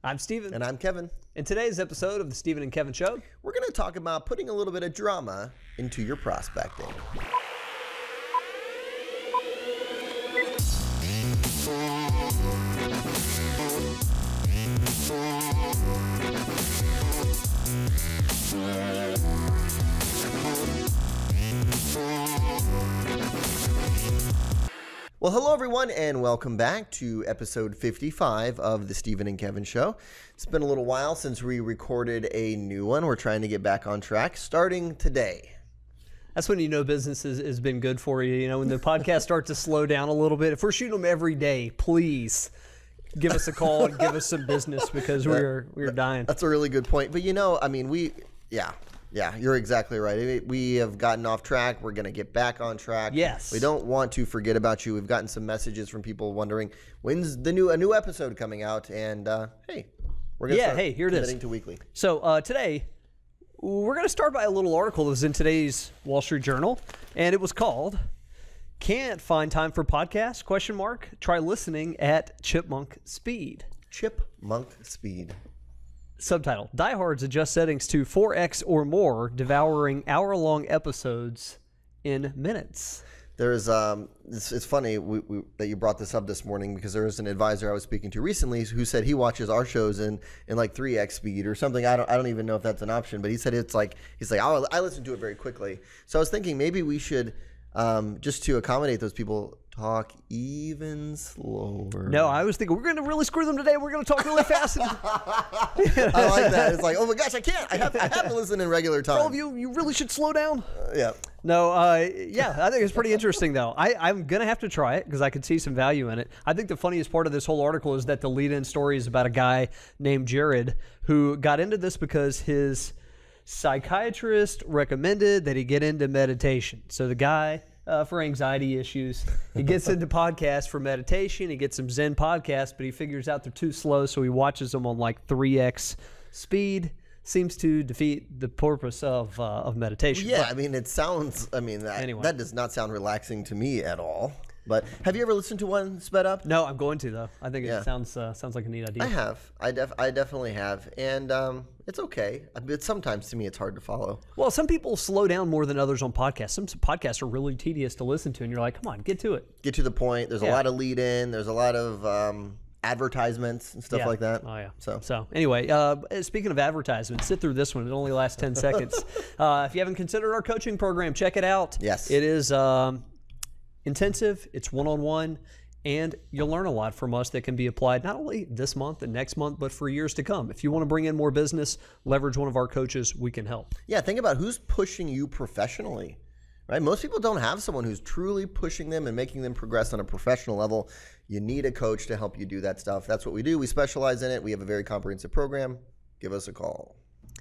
I'm Steven. And I'm Kevin. In today's episode of the Steven and Kevin Show, we're going to talk about putting a little bit of drama into your prospecting. Well, hello everyone, and welcome back to episode 55 of the Steven and Kevin Show. It's been a little while since we recorded a new one. We're trying to get back on track, starting today. That's when you know business has been good for you. You know, when the podcast starts to slow down a little bit. If we're shooting them every day, please give us a call and give us some business because we're dying. That's a really good point. But you know, I mean, Yeah, you're exactly right. We have gotten off track. We're going to get back on track. Yes. We don't want to forget about you. We've gotten some messages from people wondering when's a new episode coming out. And hey, we're going to start here it is. committing to weekly. So today, we're going to start by a little article that was in today's Wall Street Journal, and it was called "Can't Find Time for Podcasts? Try listening at Chipmunk Speed." Chipmunk Speed. Subtitle: Diehards adjust settings to 4x or more, devouring hour-long episodes in minutes. There's it's funny that you brought this up this morning because there was an advisor I was speaking to recently who said he watches our shows in like 3x speed or something. I don't even know if that's an option, but he said he's like I listen to it very quickly. So I was thinking maybe we should just to accommodate those people, talk even slower. No, I was thinking we're going to really screw them today. We're going to talk really fast. I like that. It's like, oh my gosh, I can't. I have to listen in regular time. All of you really should slow down. Yeah. No, I think it's pretty interesting though. I'm going to have to try it because I could see some value in it. I think the funniest part of this whole article is that the lead-in story is about a guy named Jared who got into this because his psychiatrist recommended that he get into meditation. So the guy, for anxiety issues, he gets into podcasts for meditation. He gets some Zen podcasts, but he figures out they're too slow, so he watches them on like 3x speed. Seems to defeat the purpose of meditation. Yeah, I mean, it sounds. I mean, that does not sound relaxing to me at all. But have you ever listened to one sped up? No, I'm going to though. I think it sounds like a neat idea. I have. I definitely have, and it's okay. But sometimes to me, it's hard to follow. Well, some people slow down more than others on podcasts. Some podcasts are really tedious to listen to, and you're like, come on, get to it. Get to the point. There's a lot of lead in. There's a lot of advertisements and stuff like that. Oh yeah. So anyway, speaking of advertisements, sit through this one. It only lasts 10 seconds. If you haven't considered our coaching program, check it out. Yes. It is intensive. It's one-on-one, and you'll learn a lot from us that can be applied not only this month and next month, but for years to come. If you want to bring in more business, leverage one of our coaches, we can help. Yeah, think about who's pushing you professionally, right? Most people don't have someone who's truly pushing them and making them progress on a professional level. You need a coach to help you do that stuff. That's what we do. We specialize in it. We have a very comprehensive program. Give us a call.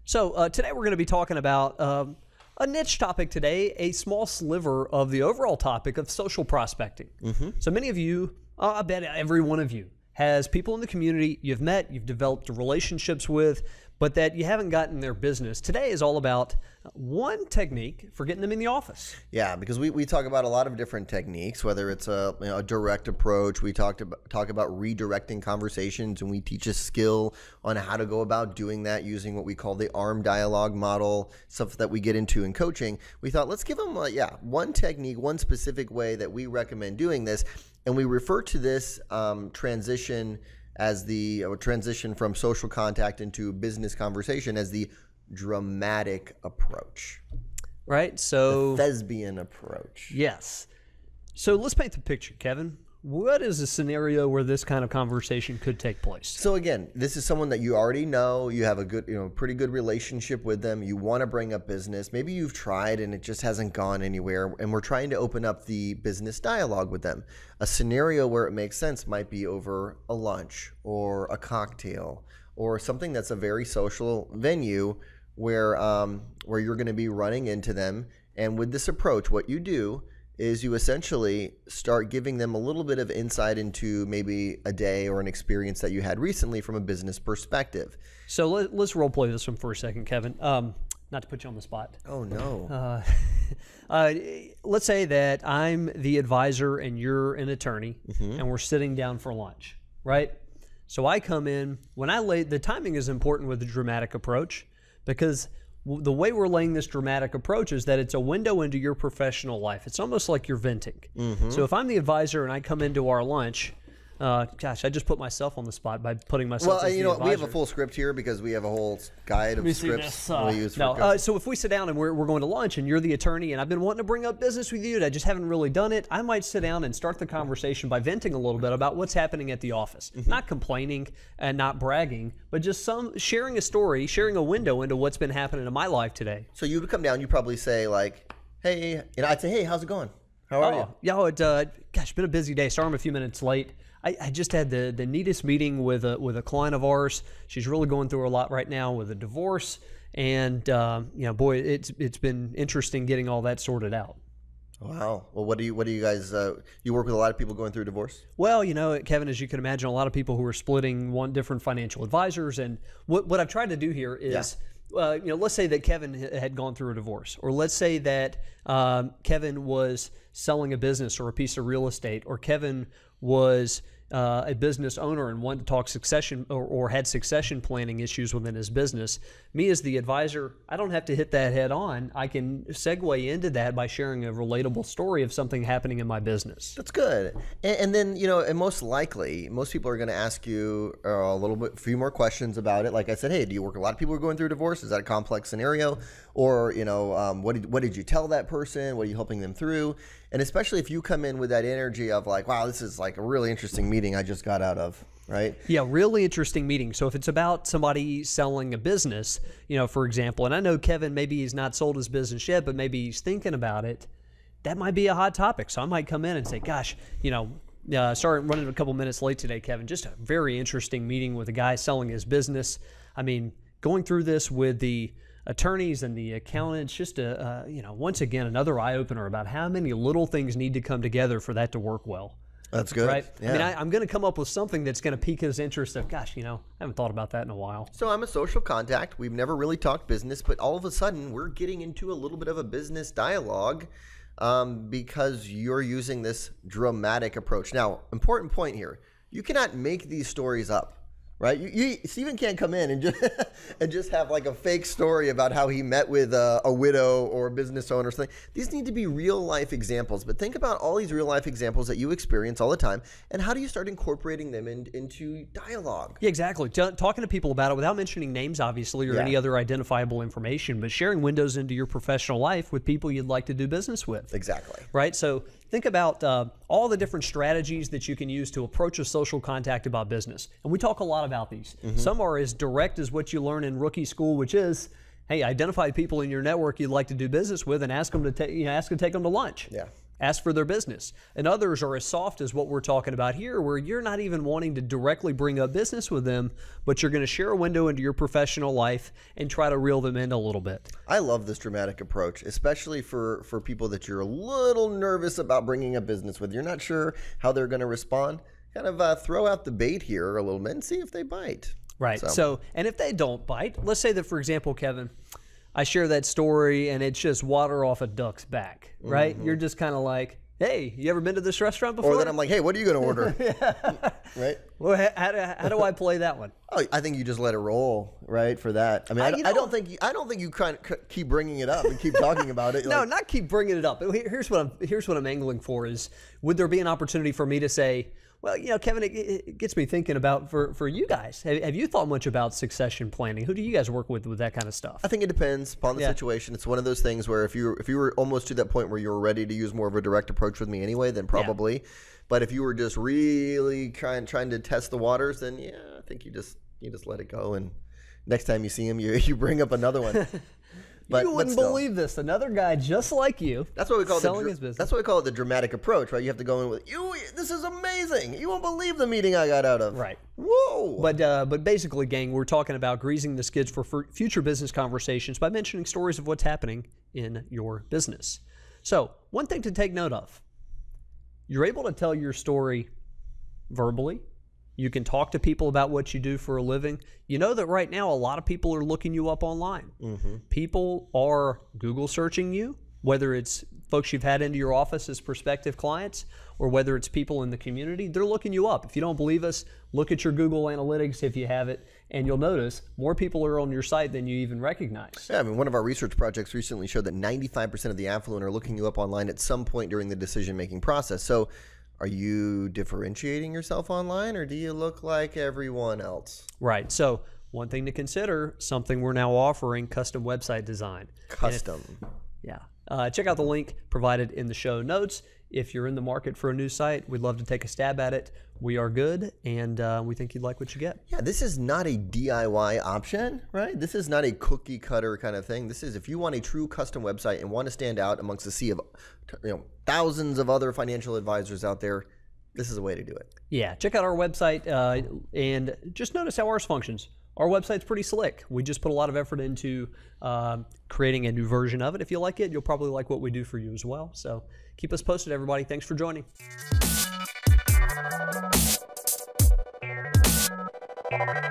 So today we're going to be talking about a niche topic today, a small sliver of the overall topic of social prospecting. Mm-hmm. So many of you, I bet every one of you, has people in the community you've met, you've developed relationships with, but that you haven't gotten their business. Today is all about one technique for getting them in the office. Yeah, because we talk about a lot of different techniques, whether it's a direct approach. We talk about redirecting conversations, and we teach a skill on how to go about doing that using what we call the ARM dialogue model, stuff that we get into in coaching. We thought, let's give them one technique, one specific way that we recommend doing this, and we refer to this transition as the transition from social contact into business conversation as the dramatic approach. Right? So the thespian approach. Yes. So let's paint the picture, Kevin. What is a scenario where this kind of conversation could take place? So again, this is someone that you already know. You have a good, pretty good relationship with them. You want to bring up business. Maybe you've tried and it just hasn't gone anywhere. And we're trying to open up the business dialogue with them. A scenario where it makes sense might be over a lunch or a cocktail or something that's a very social venue where you're going to be running into them. And with this approach, what you do is you essentially start giving them a little bit of insight into maybe a day or an experience that you had recently from a business perspective. So let's role play this one for a second, Kevin. Not to put you on the spot. Oh, no. Let's say that I'm the advisor and you're an attorney, and we're sitting down for lunch, right? So I come in, when I lay, the timing is important with the dramatic approach, because the way we're laying this dramatic approach is that it's a window into your professional life. It's almost like you're venting. So if I'm the advisor and I come into our lunch, gosh, I just put myself on the spot by putting myself as the advisor. We have a full script here because we have a whole guide of scripts we use for so if we sit down and we're going to lunch and you're the attorney and I've been wanting to bring up business with you and I just haven't really done it, I might sit down and start the conversation by venting a little bit about what's happening at the office. Not complaining and not bragging, but just sharing a story, sharing a window into what's been happening in my life today. So you would come down, you probably say like, hey, I'd say, hey, how's it going? How are you? Yeah, gosh, been a busy day. Sorry I'm a few minutes late. I just had the neatest meeting with a client of ours. She's really going through a lot right now with a divorce, and boy, it's been interesting getting all that sorted out. Wow. Well, what do you guys? You work with a lot of people going through divorce? Well, Kevin, as you can imagine, a lot of people who are splitting want different financial advisors, and what I've tried to do here is. Let's say that Kevin had gone through a divorce, or let's say that Kevin was selling a business or a piece of real estate, or Kevin was a business owner and wanted to talk succession or had succession planning issues within his business. Me as the advisor, I don't have to hit that head on. I can segue into that by sharing a relatable story of something happening in my business. That's good. And then, and most likely, most people are going to ask you a few more questions about it. Like I said, hey, do you work with a lot of people who are going through divorce? Is that a complex scenario? Or, what did you tell that person? What are you helping them through? And especially if you come in with that energy of like, wow, this is like a really interesting meeting I just got out of, right? Yeah, really interesting meeting. So if it's about somebody selling a business, for example, and I know Kevin, maybe he's not sold his business yet, but maybe he's thinking about it, that might be a hot topic. So I might come in and say, gosh, sorry, I'm running a couple minutes late today, Kevin. Just a very interesting meeting with a guy selling his business. I mean, going through this with the attorneys and the accountants, just once again, another eye-opener about how many little things need to come together for that to work well. That's good. Right? Yeah. I mean, I'm going to come up with something that's going to pique his interest of, gosh, I haven't thought about that in a while. So I'm a social contact. We've never really talked business, but all of a sudden we're getting into a little bit of a business dialogue because you're using this dramatic approach. Now, important point here. You cannot make these stories up. Right, Stephen can't come in and just have like a fake story about how he met with a widow or a business owner or something. These need to be real life examples. But think about all these real life examples that you experience all the time, and how do you start incorporating them into dialogue? Yeah, exactly. Talking to people about it without mentioning names, obviously, or any other identifiable information, but sharing windows into your professional life with people you'd like to do business with. Exactly. Right. So think about all the different strategies that you can use to approach a social contact about business. And we talk a lot about these. Some are as direct as what you learn in rookie school, which is, hey, identify people in your network you'd like to do business with and ask them to take them to lunch. Yeah. Ask for their business. And others are as soft as what we're talking about here, where you're not even wanting to directly bring up business with them, but you're going to share a window into your professional life and try to reel them in a little bit. I love this dramatic approach, especially for people that you're a little nervous about bringing a business with. You're not sure how they're going to respond. Kind of throw out the bait here a little bit and see if they bite. Right. So, and if they don't bite, let's say that, for example, Kevin, I share that story and it's just water off a duck's back, right? You're just kind of like, hey, you ever been to this restaurant before? Or then I'm like, hey, what are you going to order? Right? Well, how do I play that one? Oh, I think you just let it roll, right? For that, I mean, I don't think you kind of keep bringing it up and keep talking about it. No, not keep bringing it up. Here's what I'm angling for is, would there be an opportunity for me to say, well, Kevin, it gets me thinking about for you guys. Have you thought much about succession planning? Who do you guys work with that kind of stuff? I think it depends upon the situation. It's one of those things where if you were almost to that point where you were ready to use more of a direct approach with me anyway, then probably. Yeah. But if you were just really trying to test the waters, then I think you just let it go. And next time you see him, you bring up another one. But, you wouldn't believe this. Another guy just like you. That's what we call selling his business. That's what we call it, the dramatic approach, right? You have to go in with this is amazing. You won't believe the meeting I got out of. Right. Whoa. But basically, gang, we're talking about greasing the skids for future business conversations by mentioning stories of what's happening in your business. So one thing to take note of: you're able to tell your story verbally. You can talk to people about what you do for a living. You know that right now a lot of people are looking you up online. People are Google searching you. whether it's folks you've had into your office as prospective clients or whether it's people in the community, they're looking you up. If you don't believe us, look at your Google Analytics if you have it, and you'll notice more people are on your site than you even recognize. Yeah, I mean, one of our research projects recently showed that 95% of the affluent are looking you up online at some point during the decision-making process. So are you differentiating yourself online, or do you look like everyone else? Right. So one thing to consider, something we're now offering, custom website design. Custom. Yeah. Check out the link provided in the show notes. If you're in the market for a new site, we'd love to take a stab at it. We are good, and we think you'd like what you get. Yeah, this is not a DIY option, right? This is not a cookie cutter kind of thing. This is if you want a true custom website and want to stand out amongst a sea of thousands of other financial advisors out there, this is a way to do it. Yeah, check out our website and just notice how ours functions. Our website's pretty slick. We just put a lot of effort into creating a new version of it. If you like it, you'll probably like what we do for you as well. So keep us posted, everybody. Thanks for joining. Thank you.